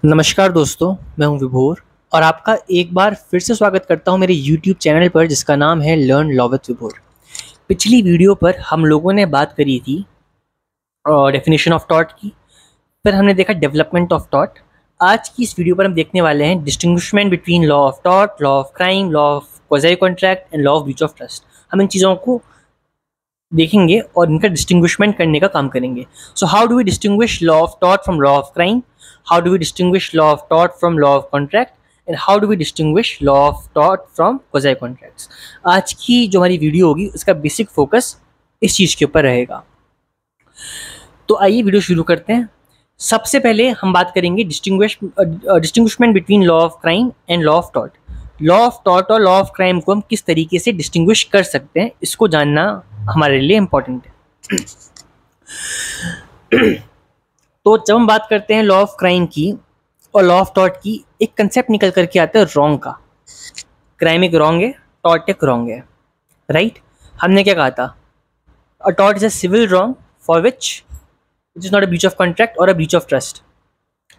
नमस्कार दोस्तों, मैं हूं विभोर और आपका एक बार फिर से स्वागत करता हूं मेरे YouTube चैनल पर जिसका नाम है लर्न लॉ विद विभोर। पिछली वीडियो पर हम लोगों ने बात करी थी डेफिनेशन ऑफ थॉट की, फिर हमने देखा डेवलपमेंट ऑफ थॉट। आज की इस वीडियो पर हम देखने वाले हैं distinguishment between law of thought, law of crime, law of quasi contract and law of breach of trust. हम इन चीज़ों को देखेंगे और इनका डिस्टिंग्विशमेंट करने का काम करेंगे। So how do we distinguish law of thought from law of crime, how do we distinguish law of tort from law of contract, and how do we distinguish law of tort from quasi contracts। आज की जो हमारी video होगी उसका basic focus इस चीज़ के ऊपर रहेगा। तो आइए वीडियो शुरू करते हैं। सबसे पहले हम बात करेंगे distinguishment between law of crime and law of tort. Law of tort और लॉ ऑफ क्राइम को हम किस तरीके से डिस्टिंग्विश कर सकते हैं, इसको जानना हमारे लिए इम्पोर्टेंट है। तो जब हम बात करते हैं लॉ ऑफ क्राइम की और लॉ ऑफ टॉर्ट की, एक कंसेप्ट निकल करके आता है रॉन्ग का। क्राइम एक रॉन्ग है, टॉर्ट एक रॉन्ग है, राइट। हमने क्या कहा था, a tort is a civil wrong for which it is not a breach of contract और अ ब्रीच ऑफ ट्रस्ट।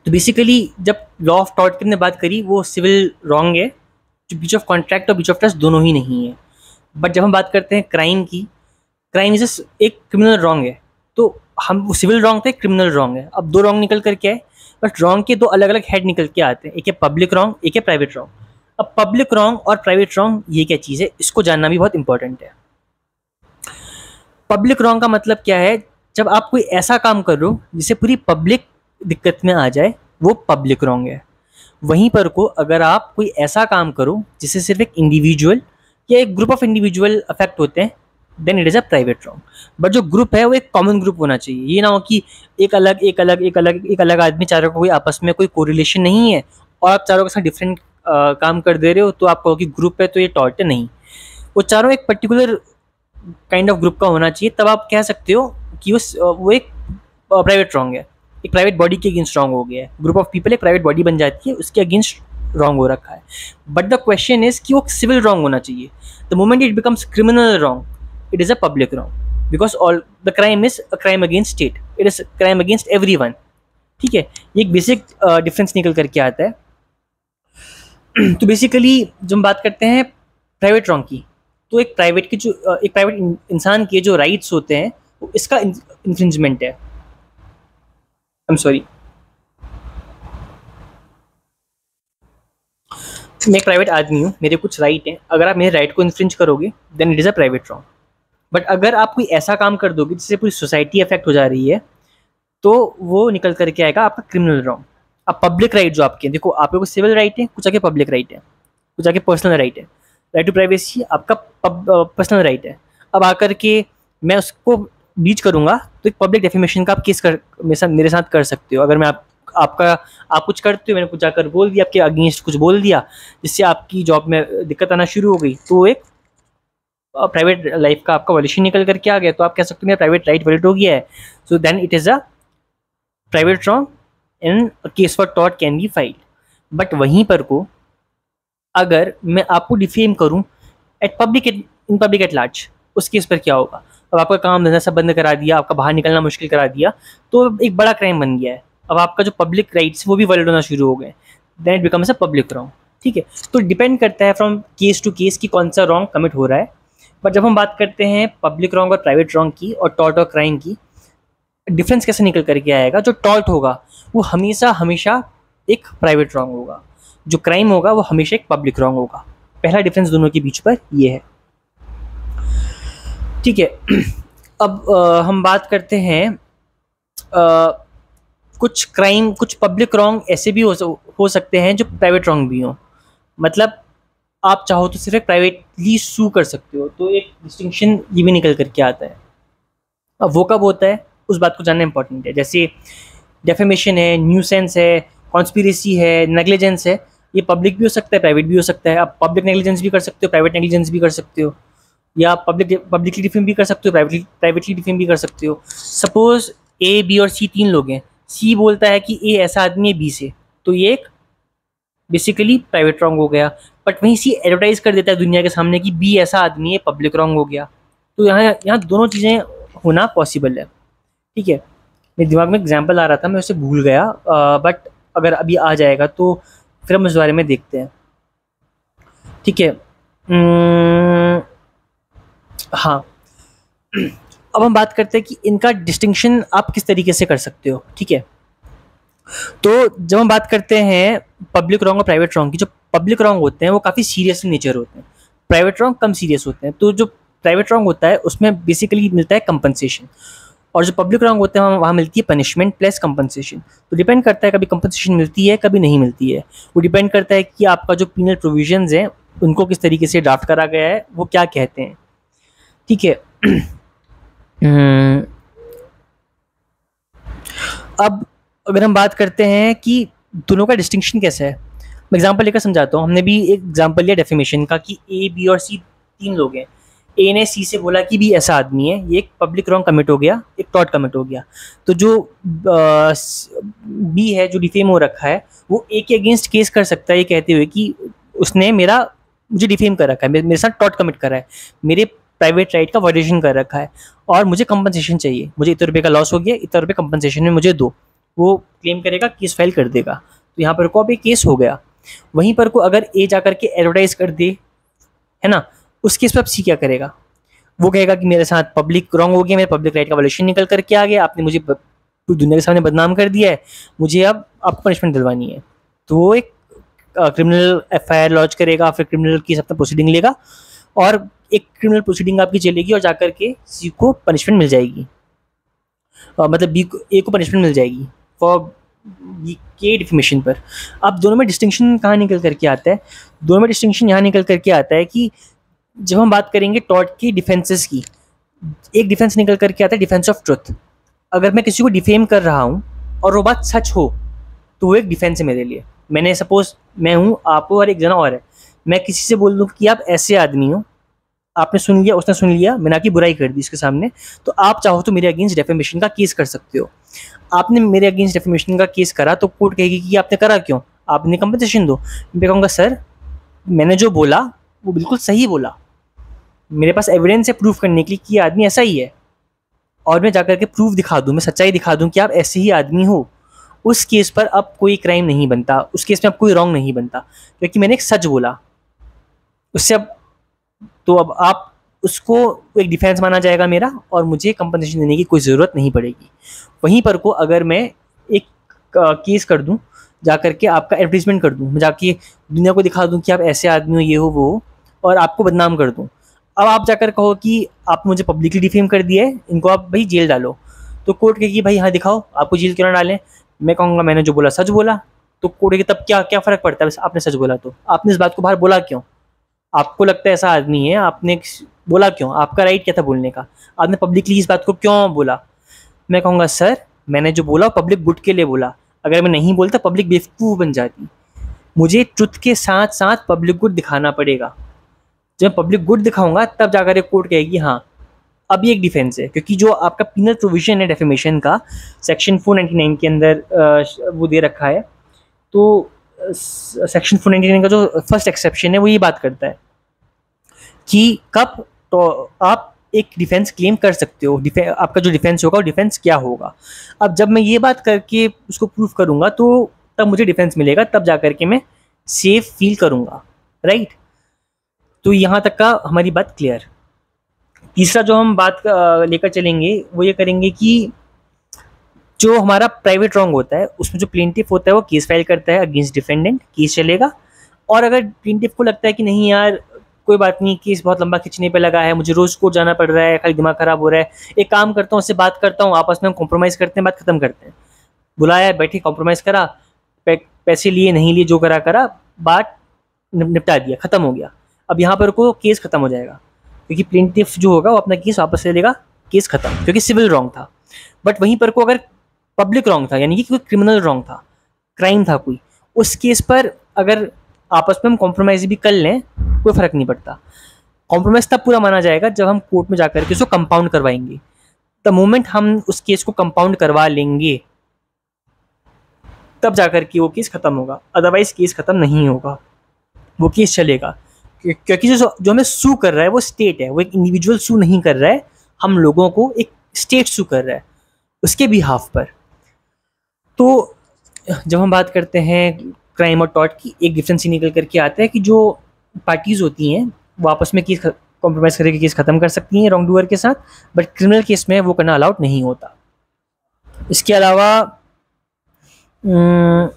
तो बेसिकली जब लॉ ऑफ टॉर्ट की हमने बात करी वो सिविल रॉन्ग है, जो ब्रीच ऑफ कॉन्ट्रैक्ट और ब्रीच ऑफ ट्रस्ट दोनों ही नहीं है। बट जब हम बात करते हैं क्राइम की, क्राइम इज एक क्रिमिनल रॉन्ग है। तो हम सिविल रॉन्ग थे, क्रिमिनल रॉन्ग है। अब दो रॉन्ग निकल करके आए, बट रॉन्ग के दो अलग अलग हेड निकल के आते हैं, एक है पब्लिक रॉन्ग, एक है प्राइवेट रॉन्ग। अब पब्लिक रॉन्ग और प्राइवेट रॉन्ग ये क्या चीज़ है, इसको जानना भी बहुत इंपॉर्टेंट है। पब्लिक रॉन्ग का मतलब क्या है, जब आप कोई ऐसा काम कर रहे हो जिससे पूरी पब्लिक दिक्कत में आ जाए, वो पब्लिक रॉन्ग है। वहीं पर को अगर आप कोई ऐसा काम करो जिससे सिर्फ एक इंडिविजुअल या एक ग्रुप ऑफ इंडिविजुअल अफेक्ट होते हैं, then it is a private wrong. But जो ग्रुप है वो एक कॉमन ग्रुप होना चाहिए। ये ना हो कि एक अलग आदमी, चारों का कोई आपस में कोई कोरिलेशन नहीं है और आप चारों के साथ डिफरेंट काम कर दे रहे हो, तो आप कहो कि ग्रुप है तो ये टॉर्ट है। नहीं, वो चारों एक पर्टिकुलर काइंड ऑफ ग्रुप का होना चाहिए, तब आप कह सकते हो कि वो एक प्राइवेट रॉन्ग है। एक प्राइवेट बॉडी के अगेंस्ट रॉन्ग हो गया है। ग्रुप ऑफ पीपल एक प्राइवेट बॉडी बन जाती है, उसके अगेंस्ट रॉन्ग हो रखा है। बट द क्वेश्चन इज कि वो सिविल रॉन्ग होना चाहिए। The moment it becomes criminal wrong, it is a public wrong because all the crime is a crime against state, it is a crime against everyone। ठीक है, ये एक basic difference निकल करके आता है। तो बेसिकली जब हम बात करते हैं प्राइवेट रॉन्ग की, तो एक प्राइवेट की जो एक प्राइवेट इंसान के जो राइट्स होते हैं वो इसका इन्फ्रिंजमेंट है। आई एम सॉरी, मैं एक प्राइवेट आदमी हूँ, मेरे कुछ राइट हैं। अगर आप मेरे राइट को इन्फ्रिंज करोगे then it is a private wrong. But अगर आप कोई ऐसा काम कर दोगे जिससे पूरी सोसाइटी अफेक्ट हो जा रही है, तो वो निकल करके आएगा आपका क्रिमिनल रॉन्ग। अब पब्लिक राइट जो आपके, देखो आपके को सिविल राइट है, कुछ आगे पब्लिक राइट है, कुछ आगे पर्सनल राइट है। राइट टू प्राइवेसी आपका पर्सनल राइट है। अब आकर के मैं उसको बीच करूँगा तो एक पब्लिक डेफेमेशन का आप केस मेरे साथ कर सकते हो। अगर मैं आप कुछ करते हो, मैंने कुछ जाकर बोल दिया, आपके अगेंस्ट कुछ बोल दिया जिससे आपकी जॉब में दिक्कत आना शुरू हो गई, तो एक प्राइवेट लाइफ का आपका वॉल्यूशन निकल करके आ गया, तो आप कह सकते हो मेरा प्राइवेट राइट वैलिड हो गया है। So then it is a private wrong and case for tort can be filed. But वहीं पर को अगर मैं आपको डिफेम करूं इन पब्लिक एट लार्ज, उस केस पर क्या होगा। अब आपका काम धंधा सब बंद करा दिया, आपका बाहर निकलना मुश्किल करा दिया, तो एक बड़ा क्राइम बन गया है। अब आपका जो पब्लिक राइट्स वो भी वैलिड होना शुरू हो गए, then it becomes a public wrong. ठीक है, तो डिपेंड करता है फ्रॉम केस टू केस कि कौन सा रॉन्ग कमिट हो रहा है। पर जब हम बात करते हैं पब्लिक रॉन्ग और प्राइवेट रॉन्ग की और टॉर्ट और क्राइम की, डिफरेंस कैसे निकल करके आएगा। जो टॉर्ट होगा वो हमेशा एक प्राइवेट रॉन्ग होगा, जो क्राइम होगा वो हमेशा एक पब्लिक रॉन्ग होगा। पहला डिफरेंस दोनों के बीच पर ये है। ठीक है, अब हम बात करते हैं कुछ पब्लिक रॉन्ग ऐसे भी हो सकते हैं जो प्राइवेट रॉन्ग भी हों। मतलब आप चाहो तो सिर्फ प्राइवेटली सू कर सकते हो, तो एक डिस्टिंक्शन ये भी निकल करके आता है। अब वो कब होता है उस बात को जानना इंपॉर्टेंट है। जैसे डेफेमेशन है, न्यूसेंस है, कॉन्स्पिरेसी है, नेग्लिजेंस है, ये पब्लिक भी हो सकता है, प्राइवेट भी हो सकता है। आप पब्लिक नेग्लिजेंस भी कर सकते हो, प्राइवेट नेग्लिजेंस भी कर सकते हो, या पब्लिकली डिफेम भी कर सकते हो, प्राइवेटली डिफेम भी कर सकते हो। सपोज ए, बी और सी तीन लोग हैं। सी बोलता है कि ए ऐसा आदमी है बी से, तो ये एक बेसिकली प्राइवेट रॉन्ग हो गया। बट वहीं सी एडवर्टाइज कर देता है दुनिया के सामने कि बी ऐसा आदमी है, पब्लिक रॉन्ग हो गया। तो यहाँ दोनों चीज़ें होना पॉसिबल है। ठीक है, मेरे दिमाग में एग्जाम्पल आ रहा था, मैं उसे भूल गया, बट अगर अभी आ जाएगा तो फिर हम इस बारे में देखते हैं, ठीक है। हाँ, अब हम बात करते हैं कि इनका डिस्टिंक्शन आप किस तरीके से कर सकते हो, ठीक है। तो जब हम बात करते हैं पब्लिक रॉन्ग और प्राइवेट रॉन्ग की, जो पब्लिक रॉन्ग होते हैं वो काफ़ी सीरियस इन नेचर होते हैं, प्राइवेट रॉन्ग कम सीरियस होते हैं। तो जो प्राइवेट रॉन्ग होता है उसमें बेसिकली मिलता है कंपनसेशन, और जो पब्लिक रॉन्ग होते हैं वहाँ मिलती है पनिशमेंट प्लस कंपनसेशन। तो डिपेंड करता है, कभी कंपनसेशन मिलती है कभी नहीं मिलती है, वो डिपेंड करता है कि आपका जो पीनल प्रोविजंस हैं उनको किस तरीके से ड्राफ्ट करा गया है, वो क्या कहते हैं, ठीक है। अब अगर हम बात करते हैं कि दोनों का डिस्टिंक्शन कैसा है, मैं एग्जांपल लेकर समझाता हूँ। हमने भी एक एग्जांपल लिया डेफेमेशन का कि ए बी और सी 3 लोग हैं। ए ने सी से बोला कि भी ऐसा आदमी है, ये एक पब्लिक रॉन्ग कमिट हो गया, एक टॉट कमिट हो गया। तो जो बी है जो डिफेम हो रखा है, वो ए के अगेंस्ट केस कर सकता है ये कहते हुए कि उसने मुझे डिफेम कर रखा है, मेरे साथ टॉट कमिट करा है, मेरे प्राइवेट राइट का वायलेशन कर रखा है, और मुझे कंपनसेशन चाहिए, मुझे इतने रुपये का लॉस हो गया, इतने रुपये कंपनसेशन में मुझे दो। वो क्लेम करेगा, केस फाइल कर देगा। तो यहाँ पर को अब एक केस हो गया। वहीं पर को अगर ए जा करके एडवर्टाइज कर दे, है ना, उस केस पर अब सी क्या करेगा? वो कहेगा कि मेरे साथ पब्लिक रॉन्ग हो गया, मेरे पब्लिक राइट का वायलेशन निकल करके आ गया, आपने मुझे पूरी दुनिया के सामने बदनाम कर दिया है, मुझे अब आपको पनिशमेंट दिलवानी है। तो वो एक क्रिमिनल एफआईआर लॉन्च करेगा, फिर क्रिमिनल केस अपना प्रोसीडिंग लेगा, और एक क्रिमिनल प्रोसीडिंग आपकी चलेगी, और जाकर के सी को पनिशमेंट मिल जाएगी, मतलब बी को ए को पनिशमेंट मिल जाएगी फॉर बी के डिफेमेशन पर। अब दोनों में डिस्टिंक्शन कहाँ निकल करके आता है? दोनों में डिस्टिंक्शन यहाँ निकल करके आता है कि जब हम बात करेंगे टॉर्ट की डिफेंसेस की, एक डिफेंस निकल करके आता है डिफेंस ऑफ ट्रुथ। अगर मैं किसी को डिफेम कर रहा हूँ और वो बात सच हो तो वो एक डिफेंस है मेरे लिए। मैंने सपोज मैं हूँ, आप हो और एक जना और है, मैं किसी से बोल दूँ कि आप ऐसे आदमी हो, आपने सुन लिया, उसने सुन लिया, मैंने आपकी बुराई कर दी इसके सामने, तो आप चाहो तो मेरे अगेंस्ट डेफेमेशन का केस कर सकते हो। आपने मेरे अगेंस्ट डेफेमेशन का केस करा तो कोर्ट कहेगी कि आपने करा क्यों, आपने कंपनसेशन दो। मैं कहूँगा सर मैंने जो बोला वो बिल्कुल सही बोला, मेरे पास एविडेंस है प्रूफ करने के लिए कि ये आदमी ऐसा ही है, और मैं जाकर के प्रूफ दिखा दूँ, मैं सच्चाई दिखा दूँ कि आप ऐसे ही आदमी हो। उस केस पर अब कोई क्राइम नहीं बनता, उस केस में अब कोई रॉन्ग नहीं बनता, क्योंकि मैंने एक सच बोला उससे। अब तो अब आप उसको एक डिफेंस माना जाएगा मेरा, और मुझे कंपनसेशन देने की कोई ज़रूरत नहीं पड़ेगी। वहीं पर को अगर मैं एक केस कर दूं, जा करके आपका एडवर्टीजमेंट कर दूं, मैं जाके दुनिया को दिखा दूं कि आप ऐसे आदमी हो, ये हो वो हो, और आपको बदनाम कर दूं। अब आप जाकर कहो कि आप मुझे पब्लिकली डिफेम कर दिया है, इनको आप भाई जेल डालो। तो कोर्ट कहेगी भाई हाँ दिखाओ, आपको जेल क्यों ना डालें। मैं कहूँगा मैंने जो बोला सच बोला। तो कोर्ट कहेगी तब क्या क्या फ़र्क पड़ता है, बस आपने सच बोला, तो आपने इस बात को बाहर बोला क्यों? आपको लगता है ऐसा आदमी है, आपने बोला क्यों? आपका राइट क्या था बोलने का? आपने पब्लिकली इस बात को क्यों बोला? मैं कहूँगा सर मैंने जो बोला पब्लिक गुड के लिए बोला, अगर मैं नहीं बोलता पब्लिक बेवकूफ़ बन जाती। मुझे ट्रुथ के साथ साथ पब्लिक गुड दिखाना पड़ेगा। जब पब्लिक गुड दिखाऊंगा तब जाकर एक कोर्ट कहेगी हाँ अभी एक डिफेंस है, क्योंकि जो आपका पीनल प्रोविजन है डेफेमेशन का सेक्शन 499 के अंदर वो दे रखा है। तो सेक्शन 499 का जो फर्स्ट एक्सेप्शन है वो ये बात करता है कि कब तो आप एक डिफेंस क्लेम कर सकते हो, आपका जो डिफेंस होगा वो डिफेंस क्या होगा। अब जब मैं ये बात करके उसको प्रूफ करूँगा तो तब मुझे डिफेंस मिलेगा, तब जा कर के मैं सेफ फील करूँगा, राइट। तो यहाँ तक का हमारी बात क्लियर। तीसरा जो हम बात लेकर चलेंगे वो ये करेंगे कि जो हमारा प्राइवेट रॉन्ग होता है उसमें जो प्लेंटिफ होता है वो केस फाइल करता है अगेंस्ट डिफेंडेंट, केस चलेगा। और अगर प्लेंटिफ को लगता है कि नहीं यार कोई बात नहीं, केस बहुत लंबा खींचने पे लगा है, मुझे रोज़ कोर्ट जाना पड़ रहा है, खाली दिमाग ख़राब हो रहा है, एक काम करता हूँ उससे बात करता हूँ, आपस में हम कॉम्प्रोमाइज़ करते हैं, बात ख़त्म करते हैं। बुलाया बैठे कॉम्प्रोमाइज़ करा, पैसे लिए नहीं लिए, जो करा करा, बात निपटा दिया, ख़त्म हो गया। अब यहाँ पर को केस ख़त्म हो जाएगा, क्योंकि प्लेंटिफ जो होगा वो अपना केस वापस ले लेगा, केस ख़त्म, क्योंकि सिविल रॉन्ग था। बट वहीं पर को अगर पब्लिक रॉन्ग था, यानी कि कोई क्रिमिनल रॉन्ग था, क्राइम था कोई, उस केस पर अगर आपस में हम कॉम्प्रोमाइज़ भी कर लें कोई फ़र्क नहीं पड़ता। कॉम्प्रोमाइज़ तब पूरा माना जाएगा जब हम कोर्ट में जाकर के उसको कंपाउंड करवाएंगे। द मोमेंट हम उस केस को कंपाउंड करवा लेंगे तब जाकर के वो केस ख़त्म होगा, अदरवाइज़ केस ख़त्म नहीं होगा, वो केस चलेगा। क्योंकि जो हमें सू कर रहा है वो स्टेट है, वो एक इंडिविजुअल सू नहीं कर रहा है, हम लोगों को एक स्टेट सू कर रहा है उसके बिहाफ पर। तो जब हम बात करते हैं क्राइम और टॉर्ट की, एक डिफरेंस ही निकल करके आता है कि जो पार्टीज़ होती हैं वो आपस में केस कॉम्प्रोमाइज़ करके केस ख़त्म कर सकती हैं रॉन्ग डूअर के साथ, बट क्रिमिनल केस में वो करना अलाउड नहीं होता। इसके अलावा अम,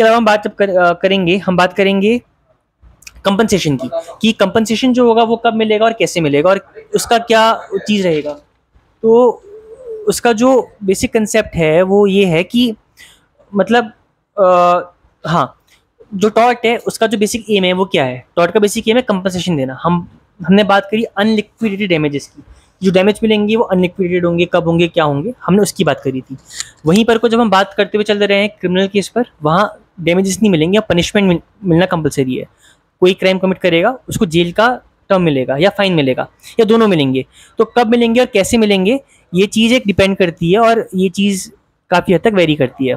हम बात जब करेंगे, हम बात करेंगे कंपनसेशन की, कि कंपनसेशन जो होगा वो कब मिलेगा और कैसे मिलेगा और उसका क्या चीज़ रहेगा। तो उसका जो बेसिक कंसेप्ट है वो ये है कि मतलब हाँ, जो टॉर्ट है उसका जो बेसिक एम है वो क्या है, टॉर्ट का बेसिक एम है कंपनसेशन देना। हमने बात करी अनलिक्विडेटेड डैमेजेस की, जो डैमेज मिलेंगे वो अनलिक्विडेटेड होंगे, कब होंगे क्या होंगे, हमने उसकी बात करी थी। वहीं पर को जब हम बात करते हुए चल रहे हैं क्रिमिनल केस पर, वहाँ डैमेजेस नहीं मिलेंगे, पनिशमेंट मिलना कंपलसरी है। कोई क्राइम कमिट करेगा उसको जेल का टर्म मिलेगा या फाइन मिलेगा या दोनों मिलेंगे। तो कब मिलेंगे और कैसे मिलेंगे ये चीज़ एक डिपेंड करती है और ये चीज़ काफ़ी हद तक वेरी करती है।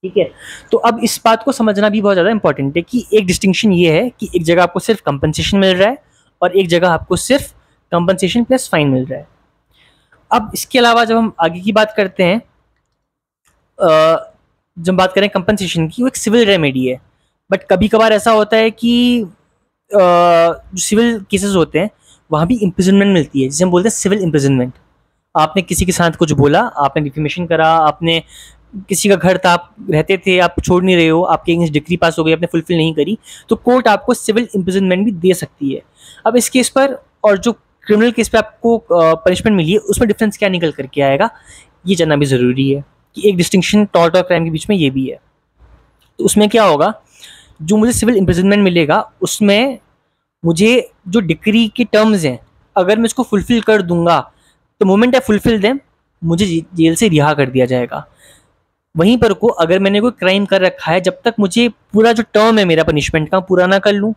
ठीक है, तो अब इस बात को समझना भी बहुत ज़्यादा इंपॉर्टेंट है कि एक डिस्टिंक्शन ये है कि एक जगह आपको सिर्फ कंपनसेशन मिल रहा है और एक जगह आपको सिर्फ कंपनसेशन प्लस फाइन मिल रहा है। अब इसके अलावा जब हम आगे की बात करते हैं, जब बात करें कंपनसेशन की, वो एक सिविल रेमेडी है। बट कभी कभार ऐसा होता है कि जो सिविल केसेस होते हैं वहाँ भी इम्प्रिजनमेंट मिलती है, जिसे हम बोलते हैं सिविल इम्प्रिजनमेंट। आपने किसी के साथ कुछ बोला, आपने डिफेमेशन करा, आपने किसी का घर था, आप रहते थे, आप छोड़ नहीं रहे हो, आपके अगेंस्ट डिग्री पास हो गई, आपने फुलफिल नहीं करी, तो कोर्ट आपको सिविल इम्प्रिजनमेंट भी दे सकती है। अब इस केस पर और जो क्रिमिनल केस पे आपको पनिशमेंट मिली है उसमें डिफरेंस क्या निकल करके आएगा, ये जानना भी ज़रूरी है कि एक डिस्टिंक्शन टॉर्ट और क्राइम के बीच में ये भी है। तो उसमें क्या होगा, जो मुझे सिविल इम्प्रिजनमेंट मिलेगा उसमें मुझे जो डिक्री के टर्म्स हैं, अगर मैं इसको फुलफिल कर दूंगा तो मोमेंट आई फुलफिल देम मुझे जेल से रिहा कर दिया जाएगा। वहीं पर को अगर मैंने कोई क्राइम कर रखा है, जब तक मुझे पूरा जो टर्म है मेरा पनिशमेंट का पूरा ना कर लूँ,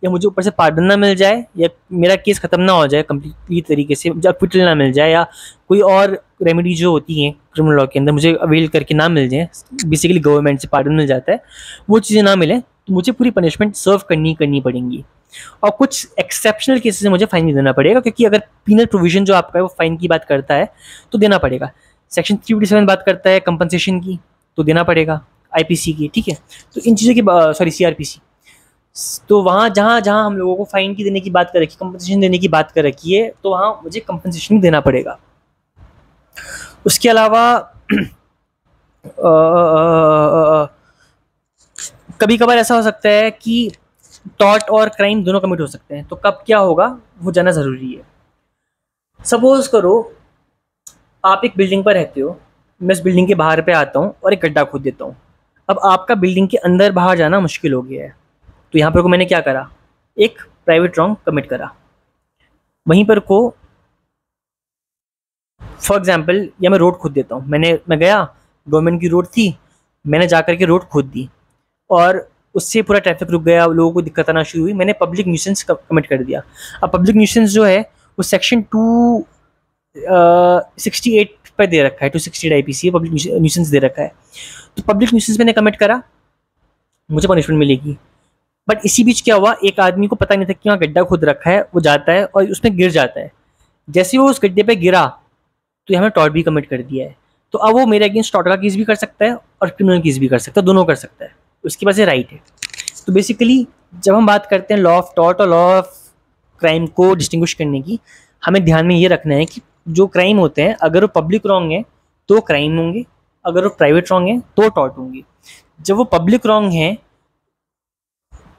या मुझे ऊपर से पार्डन ना मिल जाए, या मेरा केस ख़त्म ना हो जाए कम्प्लीटली तरीके से, जब एक्विटल ना मिल जाए, या कोई और रेमेडी जो होती हैं क्रिमिनल लॉ के अंदर मुझे अवेल करके ना मिल जाए, बेसिकली गवर्नमेंट से पार्डन मिल जाता है, वो चीज़ें ना मिलें तो मुझे पूरी पनिशमेंट सर्व करनी पड़ेंगी। और कुछ एक्सेप्शनल केसेस में मुझे फाइन भी देना पड़ेगा, क्योंकि अगर पीनल प्रोविजन जो आपका है वो फाइन की बात करता है तो देना पड़ेगा। सेक्शन 357 बात करता है कंपनसेशन की, तो देना पड़ेगा आईपीसी की। ठीक है, तो इन चीज़ों की सॉरी सीआरपीसी, तो वहाँ जहाँ जहाँ हम लोगों को फाइन की देने की बात कर रखी, कंपनसेशन देने की बात कर रखी है, तो वहाँ मुझे कंपनसेशन देना पड़ेगा। उसके अलावा कभी कभार ऐसा हो सकता है कि टॉर्ट और क्राइम दोनों कमिट हो सकते हैं, तो कब क्या होगा वो जानना ज़रूरी है। सपोज करो आप एक बिल्डिंग पर रहते हो, मैं इस बिल्डिंग के बाहर पे आता हूँ और एक गड्ढा खोद देता हूँ। अब आपका बिल्डिंग के अंदर बाहर जाना मुश्किल हो गया है, तो यहाँ पर को मैंने क्या करा, एक प्राइवेट रॉन्ग कमिट करा। वहीं पर को फॉर एग्जाम्पल, या मैं रोड खोद देता हूँ, मैं गया, गवर्नमेंट की रोड थी, मैंने जा करके रोड खोद दी और उससे पूरा ट्रैफिक रुक गया, लोगों को दिक्कत आना शुरू हुई, मैंने पब्लिक न्यूसेंस कमिट कर दिया। अब पब्लिक न्यूसेंस जो है वो सेक्शन 268 पर दे रखा है, 268 आईपीसी पब्लिक न्यूसेंस दे रखा है। तो पब्लिक न्यूसेंस मैंने कमिट करा, मुझे पनिशमेंट मिलेगी। बट इसी बीच क्या हुआ, एक आदमी को पता नहीं था कि वहाँ गड्ढा खुद रखा है, वो जाता है और उसमें गिर जाता है। जैसे वो उस गड्ढे पे गिरा तो यहाँ टॉर्ट भी कमिट कर दिया है, तो अब वो मेरे अगेंस्ट टॉर्ट का केस भी कर सकता है और क्रिमिनल केस भी कर सकता है, दोनों कर सकता है, उसके पास ये राइट है। तो बेसिकली जब हम बात करते हैं लॉ ऑफ टॉर्ट और लॉ ऑफ क्राइम को डिस्टिंग्विश करने की, हमें ध्यान में ये रखना है कि जो क्राइम होते हैं अगर वो पब्लिक रॉन्ग है तो क्राइम होंगे, अगर वो प्राइवेट रॉन्ग है तो टॉर्ट होंगे। जब वो पब्लिक रॉन्ग है,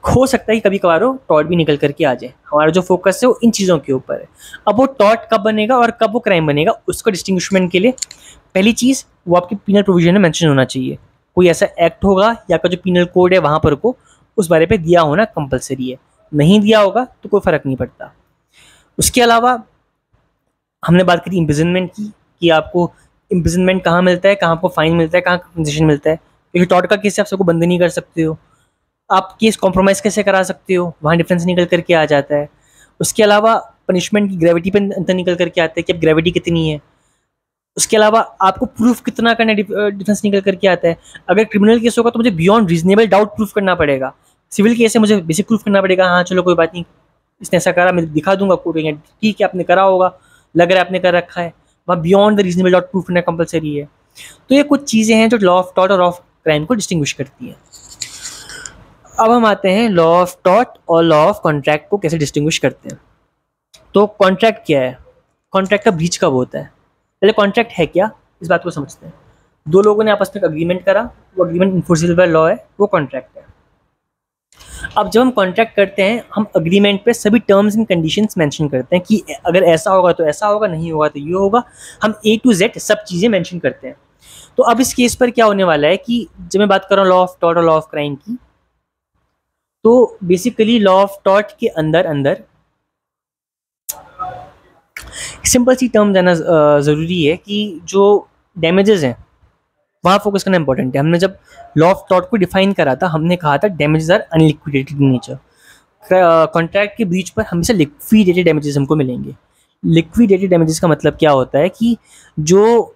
हो सकता है कि कभी कभार वो टॉर्ट भी निकल करके आ जाए। हमारा जो फोकस है वो इन चीज़ों के ऊपर है। अब वो टॉर्ट कब बनेगा और कब वो क्राइम बनेगा, उसको डिस्टिंग्विशमेंट के लिए पहली चीज़ वो आपकी पीनल प्रोविजन में मेंशन होना चाहिए। कोई ऐसा एक्ट होगा या का जो पीनल कोड है वहाँ पर को उस बारे पे दिया होना कंपलसरी है, नहीं दिया होगा तो कोई फ़र्क नहीं पड़ता। उसके अलावा हमने बात करी इम्प्रिजनमेंट की, कि आपको इम्प्रिजनमेंट कहाँ मिलता है, कहाँ आपको फाइन मिलता है, कहाँ कंपनसेशन मिलता है। क्योंकि टॉर्ट का केस आप सबको बंद नहीं कर सकते हो, आप केस कॉम्प्रोमाइज़ कैसे करा सकते हो, वहाँ डिफरेंस निकल करके आ जाता है। उसके अलावा पनिशमेंट की ग्रेविटी पर अंतर निकल करके आता है कि अब ग्रेविटी कितनी है। उसके अलावा आपको प्रूफ कितना करना डिफरेंस निकल करके आता है। अगर क्रिमिनल केस होगा तो मुझे बियॉन्ड रीजनेबल डाउट प्रूफ करना पड़ेगा, सिविल केस है मुझे बेसिक प्रूफ करना पड़ेगा, हाँ चलो कोई बात नहीं इसने ऐसा करा, मैं दिखा दूंगा कोर्ट में ठीक है आपने करा होगा, लग रहा है आपने कर रखा है। वहाँ beyond the reasonable doubt proof करना कंपलसरी है। तो ये कुछ चीज़ें हैं जो लॉ ऑफ टॉर्ट और लॉ ऑफ क्राइम को डिस्टिंग्विश करती हैं। अब हम आते हैं लॉ ऑफ टॉर्ट और लॉ ऑफ कॉन्ट्रैक्ट को कैसे डिस्टिंग्विश करते हैं। तो कॉन्ट्रैक्ट क्या है, कॉन्ट्रैक्ट का ब्रीच कब होता है? पहले कॉन्ट्रैक्ट है क्या, इस बात को समझते हैं। दो लोगों ने आपस में अग्रीमेंट करा, वो अग्रीमेंट इन्फोर्सेबल बाय लॉ है, वो कॉन्ट्रैक्ट है। अब जब हम कॉन्ट्रैक्ट करते हैं, हम अग्रीमेंट पे सभी टर्म्स एंड कंडीशंस मेंशन करते हैं कि अगर ऐसा होगा तो ऐसा होगा, नहीं होगा तो ये होगा। हम A to Z सब चीज़ें मेंशन करते हैं। तो अब इस केस पर क्या होने वाला है कि जब मैं बात कर रहा हूँ लॉ ऑफ टॉर्ट और लॉ ऑफ क्राइम की, तो बेसिकली लॉ ऑफ टॉर्ट के अंदर अंदर सिंपल सी टर्म जाना ज़रूरी है कि जो डैमेजेस हैं वहाँ फोकस करना इंपॉर्टेंट है। हमने जब लॉ ऑफ टॉर्ट को डिफाइन करा था, हमने कहा था damages are unliquidated in nature. Contract के बीच पर हमेशा लिक्विडेटेड डैमेजेस हमको मिलेंगे। लिक्विडेटेड डैमेजेस का मतलब क्या होता है कि जो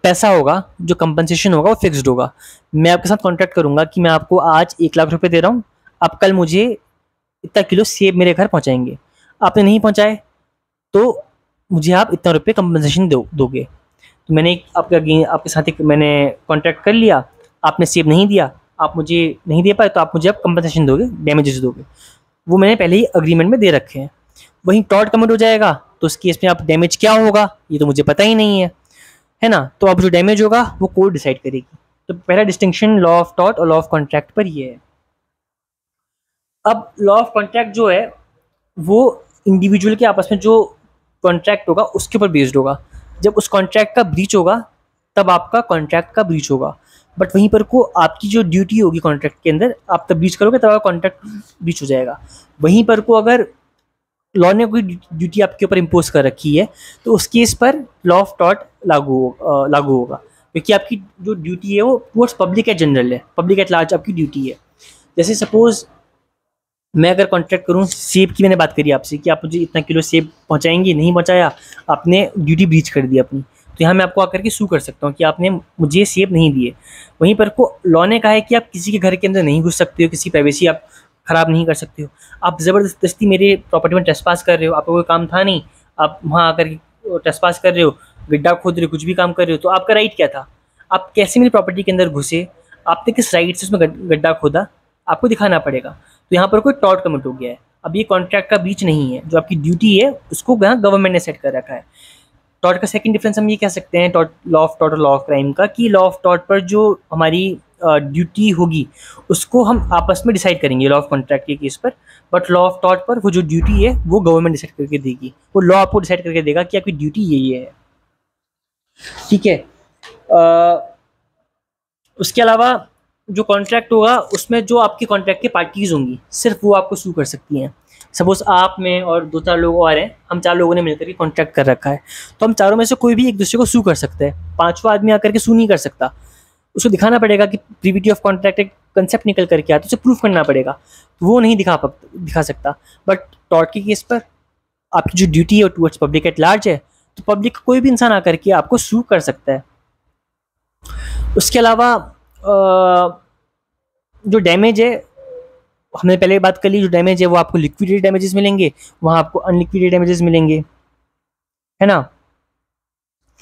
पैसा होगा, जो कंपनसेशन होगा, वो फिक्स्ड होगा। मैं आपके साथ कॉन्ट्रैक्ट करूंगा कि मैं आपको आज 1 लाख रुपए दे रहा हूँ, आप कल मुझे इतना किलो सेब मेरे घर पहुँचाएंगे। आपने नहीं पहुँचाए तो मुझे आप इतना रुपये कंपनसेशन दोगे। तो मैंने आपके साथ एक मैंने कॉन्ट्रैक्ट कर लिया, आपने सेब नहीं दिया, आप मुझे नहीं दे पाए, तो आप मुझे अब कंपनसेशन दोगे, डैमेजेस दोगे। वो मैंने पहले ही अग्रीमेंट में दे रखे हैं। वहीं टॉर्ट कमिट हो जाएगा तो उस केस में आप डैमेज क्या होगा ये तो मुझे पता ही नहीं है ना। तो अब जो डैमेज होगा वो कोर्ट डिसाइड करेगी। तो पहला डिस्टिंक्शन लॉ ऑफ टॉर्ट और लॉ ऑफ कॉन्ट्रैक्ट पर ये है। अब लॉ ऑफ कॉन्ट्रैक्ट जो है वो इंडिविजुअल के आपस में जो कॉन्ट्रैक्ट होगा उसके ऊपर बेस्ड होगा। जब उस कॉन्ट्रैक्ट का ब्रीच होगा तब आपका कॉन्ट्रैक्ट का ब्रीच होगा। बट वहीं पर को आपकी जो ड्यूटी होगी कॉन्ट्रैक्ट के अंदर, आप तब ब्रीच करोगे तब आपका कॉन्ट्रैक्ट ब्रीच हो जाएगा। वहीं पर को अगर लॉ ने कोई ड्यूटी आपके ऊपर इम्पोज कर रखी है तो उस केस पर लॉ ऑफ टॉर्ट लागू होगा, क्योंकि आपकी जो ड्यूटी है वो टुवर्ड्स पब्लिक एट जनरल है, पब्लिक एट लार्ज आपकी ड्यूटी है। जैसे सपोज मैं अगर कॉन्ट्रैक्ट करूँ, सेब की मैंने बात करी आपसे कि आप मुझे इतना किलो सेब पहुँचाएंगे, नहीं पहुँचाया, आपने ड्यूटी ब्रीच कर दी अपनी, तो यहाँ मैं आपको आकर के सू कर सकता हूँ कि आपने मुझे सेब नहीं दिए। वहीं पर को लॉ ने कहा है कि आप किसी के घर के अंदर नहीं घुस सकते हो, किसी प्राइवेसी आप ख़राब नहीं कर सकते हो। आप ज़बरदस्ती मेरे प्रॉपर्टी में ट्रेसपास कर रहे हो, आपका कोई काम था नहीं, आप वहाँ आकर के ट्रेसपास कर रहे हो, गड्ढा खोद रहे हो, कुछ भी काम कर रहे हो, तो आपका राइट क्या था? आप कैसे मेरी प्रॉपर्टी के अंदर घुसे, आपने किस राइट से उसमें गड्ढा खोदा, आपको दिखाना पड़ेगा। तो यहाँ पर कोई टॉर्ट कमिट हो गया है। अब ये कॉन्ट्रैक्ट का बीच नहीं है, जो आपकी ड्यूटी है उसको यहाँ गवर्नमेंट ने सेट कर रखा है। टॉर्ट का सेकंड डिफरेंस हम ये कह सकते हैं लॉ ऑफ टॉर्ट और लॉ ऑफ क्राइम का, कि लॉ ऑफ टॉर्ट पर जो हमारी ड्यूटी होगी उसको हम आपस में डिसाइड करेंगे लॉ ऑफ कॉन्ट्रैक्ट के केस पर। बट लॉ ऑफ टॉर्ट पर वो जो ड्यूटी है वो गवर्नमेंट डिसाइड करके देगी, वो लॉ आपको डिसाइड करके देगा कि आपकी ड्यूटी ये है। ठीक है। उसके अलावा जो कॉन्ट्रैक्ट होगा उसमें जो आपके कॉन्ट्रैक्ट के पार्टीज़ होंगी सिर्फ वो आपको सू कर सकती हैं। सपोज आप में और 2-4 लोग और हैं, हम 4 लोगों ने मिलकर के कॉन्ट्रैक्ट कर रखा है, तो हम चारों में से कोई भी एक दूसरे को सू कर सकते हैं। 5वां आदमी आकर के सू नहीं कर सकता, उसको दिखाना पड़ेगा कि प्रीविटी ऑफ कॉन्ट्रैक्ट एक कंसेप्ट निकल करके आता है, उसे प्रूफ करना पड़ेगा, तो वो नहीं दिखा सकता। बट टॉर्ट के केस पर आपकी जो ड्यूटी है टुवर्ड्स पब्लिक एट लार्ज है, तो पब्लिक कोई भी इंसान आकर के आपको सू कर सकता है। उसके अलावा जो डैमेज है, हमने पहले बात कर ली, जो डैमेज है वो आपको लिक्विडेटेड डैमेजेस मिलेंगे, वहाँ आपको अनलिक्विडेटेड डैमेजेस मिलेंगे, है ना।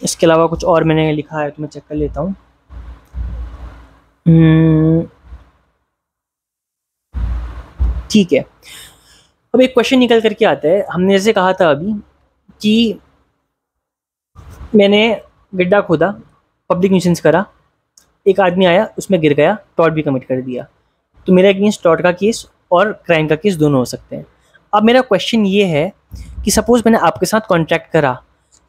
इसके अलावा कुछ और मैंने लिखा है तो मैं चेक कर लेता हूँ। ठीक है। अब एक क्वेश्चन निकल करके आता है, हमने जैसे कहा था अभी कि मैंने गड्ढा खोदा, पब्लिक न्यूसेंस करा, एक आदमी आया उसमें गिर गया, टॉर्ट भी कमिट कर दिया, तो मेरा अगेंस्ट टॉर्ट का केस और क्राइम का केस दोनों हो सकते हैं। अब मेरा क्वेश्चन ये है कि सपोज मैंने आपके साथ कॉन्ट्रैक्ट करा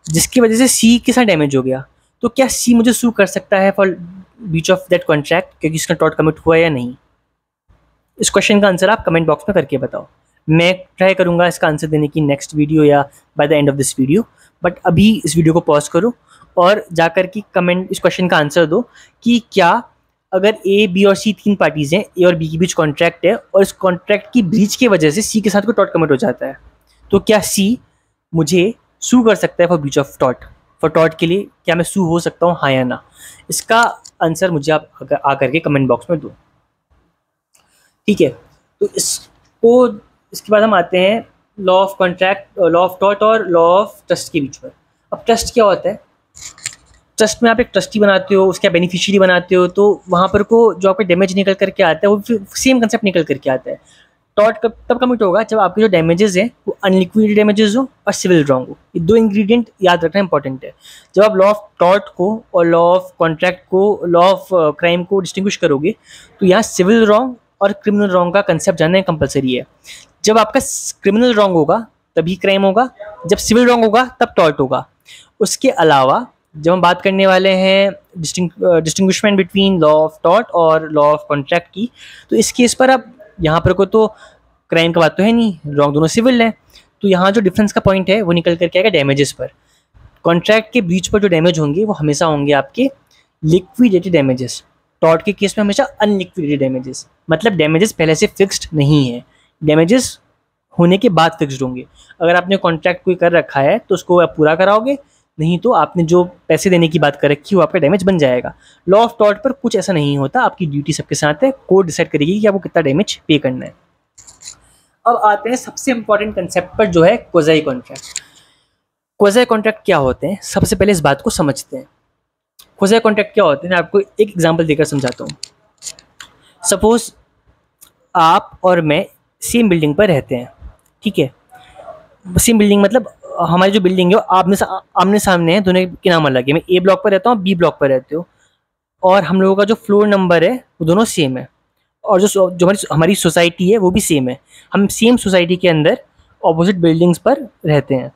जिसकी वजह से सी के साथ डैमेज हो गया, तो क्या सी मुझे सू कर सकता है for breach of that contract, क्योंकि इसका टॉर्ट कमिट हुआ या नहीं? इस क्वेश्चन का आंसर आप कमेंट बॉक्स में करके बताओ। मैं ट्राई करूँगा इसका आंसर देने की नेक्स्ट वीडियो या by the end of this video. But अभी इस वीडियो को पॉज करो और जाकर के कमेंट इस क्वेश्चन का आंसर दो कि क्या अगर ए, बी और सी 3 पार्टीज़ हैं, ए और बी के बीच कॉन्ट्रैक्ट है और इस कॉन्ट्रैक्ट की ब्रीच की वजह से सी के साथ कोई टॉर्ट कमिट हो जाता है, तो क्या सी मुझे सू कर सकता है for breach of tort? For tort के लिए क्या मैं सू हो सकता हूँ, हाँ या ना? इसका आंसर मुझे आप आकर के कमेंट बॉक्स में दो। ठीक है। तो इसके बाद हम आते हैं लॉ ऑफ टॉर्ट और लॉ ऑफ ट्रस्ट के बीच में। अब ट्रस्ट क्या होता है? ट्रस्ट में आप एक ट्रस्टी बनाते हो, उसके बेनिफिशियरी बनाते हो, तो वहाँ पर को जो आपका डैमेज निकल करके आता है वो सेम कंसेप्ट निकल करके आता है। टॉर्ट कब तब कमिट होगा जब आपके जो डैमेजेस हैं वो अनलिक्विडेड डैमेजेस हो और सिविल रॉन्ग हो। ये दो इंग्रेडिएंट याद रखना इंपॉर्टेंट है। जब आप लॉ ऑफ टॉर्ट को और लॉ ऑफ कॉन्ट्रैक्ट को, लॉ ऑफ क्राइम को डिस्टिंग्विश करोगे तो यहाँ सिविल रॉन्ग और क्रिमिनल रॉन्ग का कंसेप्ट जानना कंपलसरी है। जब आपका क्रिमिनल रॉन्ग होगा तभी क्राइम होगा, जब सिविल रॉन्ग होगा तब टॉर्ट होगा। उसके अलावा जब हम बात करने वाले हैं distinguishment between law of tort और लॉ ऑफ कॉन्ट्रैक्ट की, तो इस केस पर अब यहाँ पर को तो क्राइम का बात तो है नहीं, रॉन्ग दोनों सिविल है, तो यहाँ जो डिफरेंस का पॉइंट है वो निकल करके आएगा डैमेजेस पर। कॉन्ट्रैक्ट के ब्रीच पर जो डैमेज होंगे वो हमेशा होंगे आपके लिक्विडेटेड डैमेजेस, टॉर्ट के केस में हमेशा अनलिक्विडेटेड डैमेजेस, मतलब डैमेजेस पहले से फिक्स्ड नहीं है, डैमेजेस होने के बाद फिक्स्ड होंगे। अगर आपने कॉन्ट्रैक्ट कोई कर रखा है तो उसको आप पूरा कराओगे, नहीं तो आपने जो पैसे देने की बात कर रखी वो आपका डैमेज बन जाएगा। लॉ ऑफ टॉर्ट पर कुछ ऐसा नहीं होता, आपकी ड्यूटी सबके साथ है, कोर्ट डिसाइड करेगी कि आपको कितना डैमेज पे करना है। अब आते हैं सबसे इंपॉर्टेंट कंसेप्ट पर जो है क्वाज़ी कॉन्ट्रैक्ट। क्वाज़ी कॉन्ट्रैक्ट क्या होते हैं, सबसे पहले इस बात को समझते हैं। क्वाज़ी कॉन्ट्रैक्ट क्या होते हैं, मैं आपको एक एग्जांपल देकर समझाता हूँ। सपोज आप और मैं सेम बिल्डिंग पर रहते हैं, ठीक है। सेम बिल्डिंग मतलब हमारी जो बिल्डिंग है वो आमने सामने है, दोनों के नाम अलग है। मैं ए ब्लॉक पर रहता हूँ, बी ब्लॉक पर रहते हो, और हम लोगों का जो फ्लोर नंबर है वो दोनों सेम है, और जो हमारी सोसाइटी है वो भी सेम है। हम सेम सोसाइटी के अंदर ऑपोजिट बिल्डिंग्स पर रहते हैं।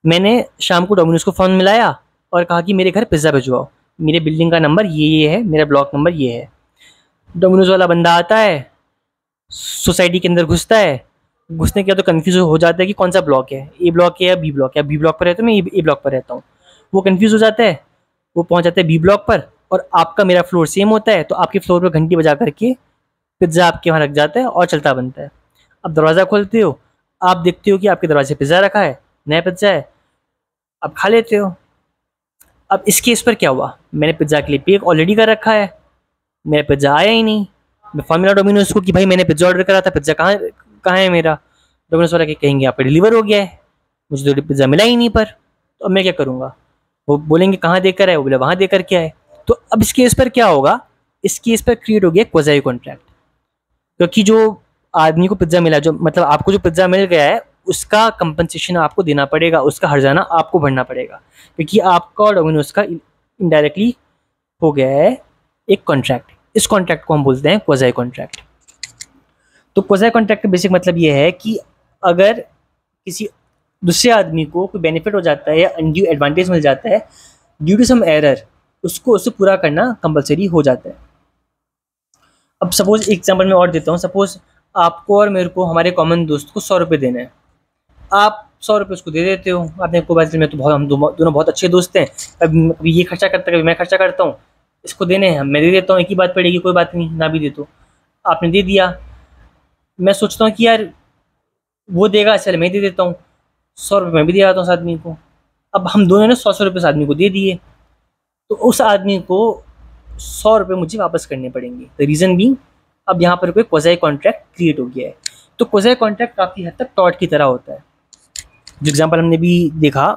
मैंने शाम को डोमिनोज को फ़ोन मिलाया और कहा कि मेरे घर पिज़्ज़ा भिजवाओ, मेरे बिल्डिंग का नंबर ये है, मेरा ब्लॉक नंबर ये है। डोमिनोज वाला बंदा आता है, सोसाइटी के अंदर घुसता है, घुसने के बाद तो कन्फ्यूज़ हो जाता है कि कौन सा ब्लॉक है, ए ब्लॉक है या बी ब्लॉक है। बी ब्लॉक पर रहता हूँ, मैं ए ब्लॉक पर रहता हूँ। वो कन्फ्यूज़ हो जाता है, वो पहुँच जाता है बी ब्लॉक पर, और आपका मेरा फ्लोर सेम होता है, तो आपके फ्लोर पर घंटी बजा करके पिज़्ज़ा आपके वहाँ रख जाता है और चलता बनता है। अब दरवाज़ा खोलते हो, आप देखते हो कि आपके दरवाजे पिज़्ज़ा रखा है, नया पिज़्ज़ा है, आप खा लेते हो। अब इस केस पर क्या हुआ, मैंने पिज़्ज़ा के लिए पे ऑलरेडी कर रखा है, मेरा पिज़्ज़ा आया ही नहीं। मैं फ़ोन मिला डोमिनोज को कि भाई मैंने पिज़्ज़ा ऑर्डर करा था, पिज़्ज़ा कहाँ है मेरा। डोमिनोज वाला कहेंगे आपका डिलीवर हो गया है, मुझे तो पिज़्ज़ा मिला ही नहीं पर। तो अब मैं क्या करूँगा, वो बोलेंगे कहाँ देकर आए, वो बोले वहाँ देकर के आए। तो अब इस केस पर क्या होगा, इस केस पर क्रिएट हो गया क्वाज़ी कॉन्ट्रैक्ट, क्योंकि जो आदमी को पिज़्ज़ा मिला, जो मतलब आपको जो पिज़्ज़ा मिल गया है उसका कंपनसेशन आपको देना पड़ेगा, उसका हर्जाना आपको भरना पड़ेगा, क्योंकि आपका और डोमिनोज का इनडायरेक्टली हो गया है एक कॉन्ट्रैक्ट। इस कॉन्ट्रैक्ट को हम बोलते हैं क्वाज़ी कॉन्ट्रैक्ट। तो क्वाज़ी कॉन्ट्रैक्ट का बेसिक मतलब ये है कि अगर किसी दूसरे आदमी को कोई बेनिफिट हो जाता है या अनड्यू एडवांटेज मिल जाता है ड्यू टू सम एरर, उसको उससे पूरा करना कंपलसरी हो जाता है। अब सपोज एग्जांपल मैं और देता हूँ। सपोज आपको और मेरे को, हमारे कॉमन दोस्त को 100 रुपये देने हैं, आप 100 रुपये उसको दे देते हो। आपने कोई बात नहीं, मैं तो बहुत, हम दोनों बहुत अच्छे दोस्त हैं, कभी ये खर्चा करता है, कभी मैं खर्चा करता हूँ, इसको देने हैं, मैं दे देता हूँ, एक ही बात पड़ेगी, कोई बात नहीं, ना भी दे तो। आपने दे दिया, मैं सोचता हूँ कि यार वो देगा, चल मैं दे देता हूँ, 100 रुपये मैं भी दे आता हूँ उस आदमी को। अब हम दोनों ने 100 रुपये उस आदमी को दे दिए, तो उस आदमी को 100 रुपये मुझे वापस करने पड़ेंगे। द रीज़न बीइंग अब यहाँ पर कोई क्वाज़ी कॉन्ट्रैक्ट क्रिएट हो गया है। तो क्वाज़ी कॉन्ट्रैक्ट काफ़ी हद तक टॉर्ट की तरह होता है। जो एग्जांपल हमने भी देखा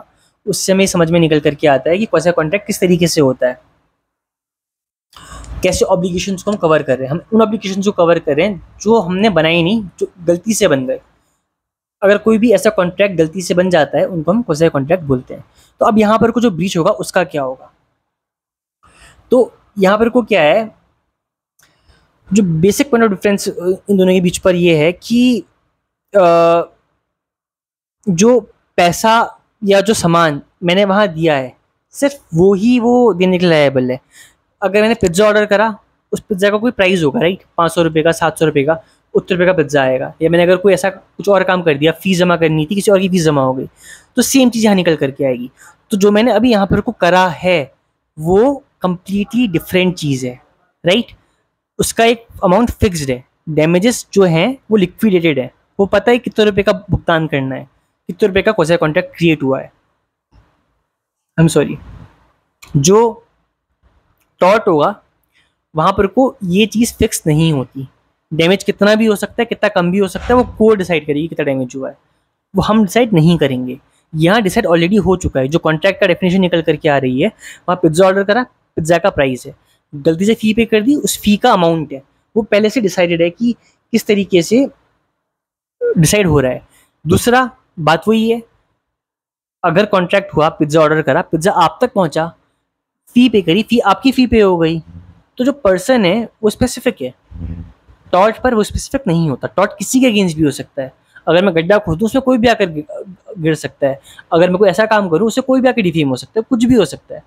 उससे हमें समझ में निकल करके आता है कि क्वाज़ी कॉन्ट्रैक्ट किस तरीके से होता है, कैसे ऑब्लिगेशंस को हम कवर कर रहे हैं। हम उन ऑब्लिगेशंस को कवर कर रहे हैं जो हमने बनाई नहीं, जो गलती से बन गए। अगर कोई भी ऐसा कॉन्ट्रैक्ट गलती से बन जाता है उनको हम क्वाज़ी कॉन्ट्रैक्ट बोलते हैं। तो अब यहाँ पर को जो ब्रीच होगा उसका क्या होगा, तो यहाँ पर को क्या है, जो basic point of difference in दोनों के बीच पर ये है कि जो पैसा या जो सामान मैंने वहाँ दिया है सिर्फ वो देने के लिए लायबल है। अगर मैंने पिज़्ज़ा ऑर्डर करा, उस पिज़्ज़ा का कोई प्राइस होगा, राइट, 500 रुपये का, 700 रुपये का, उत्तर रुपये का पिज़्ज़ा आएगा। या मैंने अगर कोई ऐसा कुछ और काम कर दिया, फ़ीस जमा करनी थी, किसी और की फ़ीस जमा हो गई, तो सेम चीज़ यहाँ निकल करके आएगी। तो जो मैंने अभी यहाँ पर को करा है वो कंप्लीटली डिफरेंट चीज़ है, राइट। उसका एक अमाउंट फिक्स्ड है, डैमेजेस जो हैं वो लिक्विडेटेड है, वो पता है कितने रुपये का भुगतान करना है, कितने रुपये का क्वाज़ी कॉन्ट्रैक्ट क्रिएट हुआ है। आई एम सॉरी, जो टॉर्ट होगा वहाँ पर को ये चीज़ फिक्स नहीं होती, डैमेज कितना भी हो सकता है, कितना कम भी हो सकता है, वो कोर्ट डिसाइड करेगी कितना डैमेज हुआ है, वो हम डिसाइड नहीं करेंगे। यहाँ डिसाइड ऑलरेडी हो चुका है, जो कॉन्ट्रैक्ट का डेफिनेशन निकल करके आ रही है, वहाँ पिज्ज़ा ऑर्डर करा, पिज्ज़ा का प्राइस है, गलती से फ़ी पे कर दी, उस फ़ी का अमाउंट है, वो पहले से डिसाइडेड है कि किस तरीके से डिसाइड हो रहा है। दूसरा बात वही है, अगर कॉन्ट्रैक्ट हुआ, पिज्ज़ा ऑर्डर करा, पिज्ज़ा आप तक पहुंचा, फ़ी पे करी, फ़ी आपकी फ़ी पे हो गई, तो जो पर्सन है वो स्पेसिफिक है। टॉर्ट पर वो स्पेसिफिक नहीं होता, टॉर्ट किसी के अगेंस्ट भी हो सकता है। अगर मैं गड्ढा खोदूँ उसमें कोई भी आकर गिर सकता है, अगर मैं कोई ऐसा काम करूँ उससे कोई भी आकर डिफेम हो सकता है, कुछ भी हो सकता है।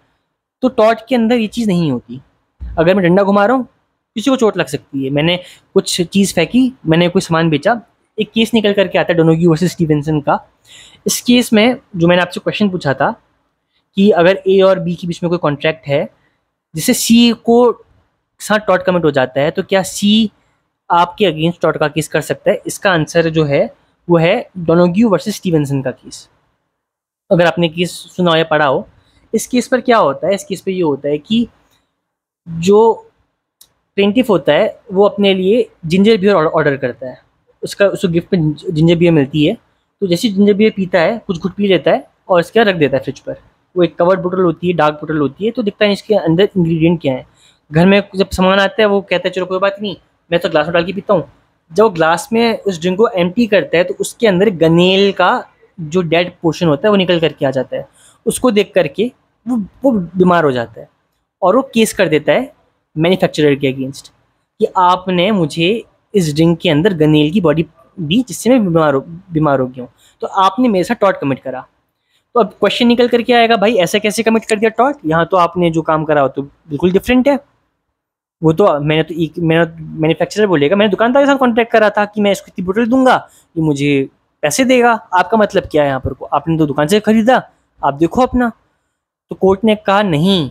तो टॉर्ट के अंदर ये चीज़ नहीं होती। अगर मैं डंडा घुमा रहा हूँ, किसी को चोट लग सकती है, मैंने कुछ चीज़ फेंकी, मैंने कोई सामान बेचा, एक केस निकल करके आता है डोनोग्यू वर्सेस स्टीवेंसन का। इस केस में जो मैंने आपसे क्वेश्चन पूछा था कि अगर ए और बी के बीच में कोई कॉन्ट्रैक्ट है जिससे सी को साथ टॉर्ट कमिट हो जाता है, तो क्या सी आपके अगेंस्ट टॉर्ट का केस कर सकता है? इसका आंसर जो है वो है डोनोग्यू वर्सेस स्टीवेंसन का केस। अगर आपने केस सुना हो या पढ़ा हो, इस केस पर क्या होता है, इस केस पर ये होता है कि जो प्लेंटिफ होता है वो अपने लिए जिंजर बियर ऑर्डर करता है, उसको गिफ्ट में जिंजर बियर मिलती है। तो जैसे जिंजर बियर पीता है, कुछ घुट पी लेता है और इसके बाद रख देता है फ्रिज पर। वो एक कवर्ड बोतल होती है, डार्क बोतल होती है, तो दिखता है इसके अंदर इंग्रेडिएंट क्या है। घर में जब सामान आता है वो कहता है चलो कोई बात नहीं, मैं तो ग्लास में डाल के पीता हूँ। जब वो ग्लास में उस ड्रिंक को एम्प्टी करता है तो उसके अंदर गनेल का जो डेड पोर्शन होता है वो निकल करके आ जाता है। उसको देख करके वो बीमार हो जाता है और वो केस कर देता है मैन्युफैक्चरर के अगेंस्ट कि आपने मुझे इस ड्रिंक के अंदर गनेल की बॉडी दी जिससे मैं बीमार हो गया हूँ, तो आपने मेरे साथ टॉर्ट कमिट करा। तो अब क्वेश्चन निकल करके आएगा, भाई ऐसा कैसे कमिट कर दिया टॉर्ट? यहाँ तो आपने जो काम करा हो तो बिल्कुल डिफरेंट है। वो तो मैंने मैन्युफैक्चरर बोलेगा मैंने दुकानदार के साथ कॉन्ट्रैक्ट करा था कि मैं इसको इतनी बोतल दूंगा, ये मुझे पैसे देगा। आपका मतलब क्या है यहाँ पर? आपने तो दुकान से खरीदा, आप देखो अपना। तो कोर्ट ने कहा नहीं,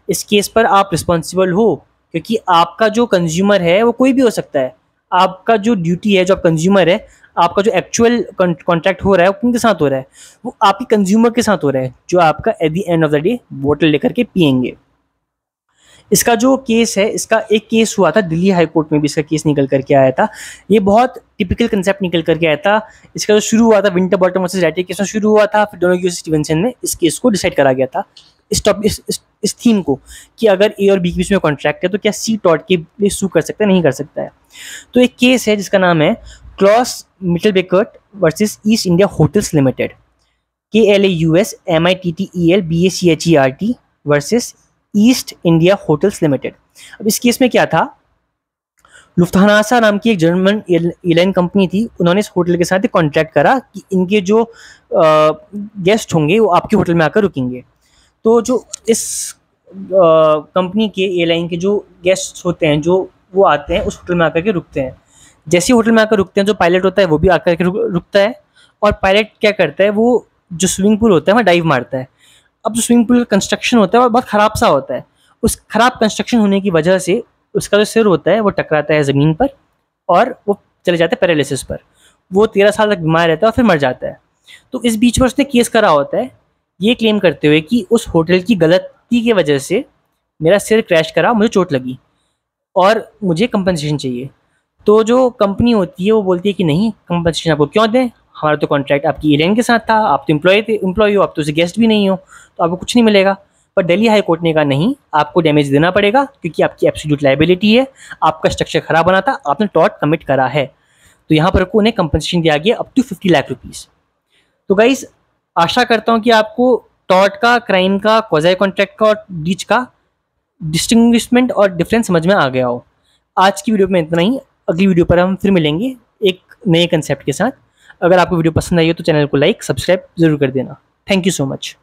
इस केस पर आप रिस्पॉन्सिबल हो, क्योंकि आपका जो कंज्यूमर है वो कोई भी हो सकता है। आपका जो ड्यूटी है, जो आप कंज्यूमर है, आपका जो एक्चुअल कॉन्ट्रैक्ट हो रहा है वो किनके साथ हो रहा है? वो आपके कंज्यूमर के साथ हो रहा है, जो आपका at the end of the day बोतल लेकर के पियेंगे। इसका जो केस है, इसका एक केस हुआ था दिल्ली हाई कोर्ट में भी, इसका केस निकल करके आया था। ये बहुत टिपिकल कंसेप्ट निकल करके आया था। इसका जो शुरू हुआ था विंटर बॉटम वर्सेस रैटी केस में शुरू हुआ था, फिर डोनोग्यू वर्सेस स्टीवेंसन में इस केस को डिसाइड करा गया था, इस थीम को, कि अगर ए और बी के बीच में कॉन्ट्रैक्ट है तो क्या सी टॉर्ट के लिए सू कर सकता है, नहीं कर सकता है। तो एक केस है जिसका नाम है Klaus Mittelbachert versus East India Hotels Limited, KLAUS MITTEL BACHERT versus East India Hotels Limited. अब इस केस में क्या था, लुफ्थानासा नाम की एक जर्मन एयरलाइन कंपनी थी, उन्होंने इस होटल के साथ एक कॉन्ट्रैक्ट करा कि इनके जो गेस्ट होंगे वो आपके होटल में आकर रुकेंगे। तो जो इस कंपनी के एयरलाइन के जो गेस्ट होते हैं, जो वो आते हैं उस होटल में आकर के रुकते हैं। जैसे ही होटल में आकर रुकते हैं, जो पायलट होता है वो भी आकर के रुकता है, और पायलट क्या करता है, वो जो स्विमिंग पूल होता है वहाँ डाइव मारता है। अब जो स्विमिंग पूल का कंस्ट्रक्शन होता है वो बहुत ख़राब सा होता है, उस ख़राब कंस्ट्रक्शन होने की वजह से उसका जो सिर होता है वो टकराता है ज़मीन पर और वो चले जाता है पैरालिसिस पर। वो 13 साल तक बीमार रहता है और फिर मर जाता है। तो इस बीच में उसने केस करा होता है ये क्लेम करते हुए कि उस होटल की गलती की वजह से मेरा सिर क्रैश करा, मुझे चोट लगी और मुझे कंपनसेशन चाहिए। तो जो कंपनी होती है वो बोलती है कि नहीं, कंपनसेशन आपको क्यों दें, हमारा तो कॉन्ट्रैक्ट आपकी एयरलाइन के साथ था, आप तो एम्प्लॉय हो, आप तो उसे गेस्ट भी नहीं हो, तो आपको कुछ नहीं मिलेगा। पर दिल्ली हाई कोर्ट ने कहा नहीं, आपको डैमेज देना पड़ेगा क्योंकि आपकी एब्सोल्यूट लायबिलिटी है, आपका स्ट्रक्चर खराब बना था, आपने टॉर्ट कमिट करा है। तो यहाँ पर उन्हें कंपनसेशन दिया गया अप टू 50 लाख रुपीज़। तो गाइस, आशा करता हूँ कि आपको टॉर्ट का, क्राइम का, क्वाज़ी कॉन्ट्रैक्ट का और ब्रीच का डिस्टिंग्विशमेंट और डिफरेंस समझ में आ गया हो। आज की वीडियो में इतना ही, अगली वीडियो पर हम फिर मिलेंगे एक नए कंसेप्ट के साथ। अगर आपको वीडियो पसंद आई हो तो चैनल को लाइक, सब्सक्राइब ज़रूर कर देना। Thank you so much.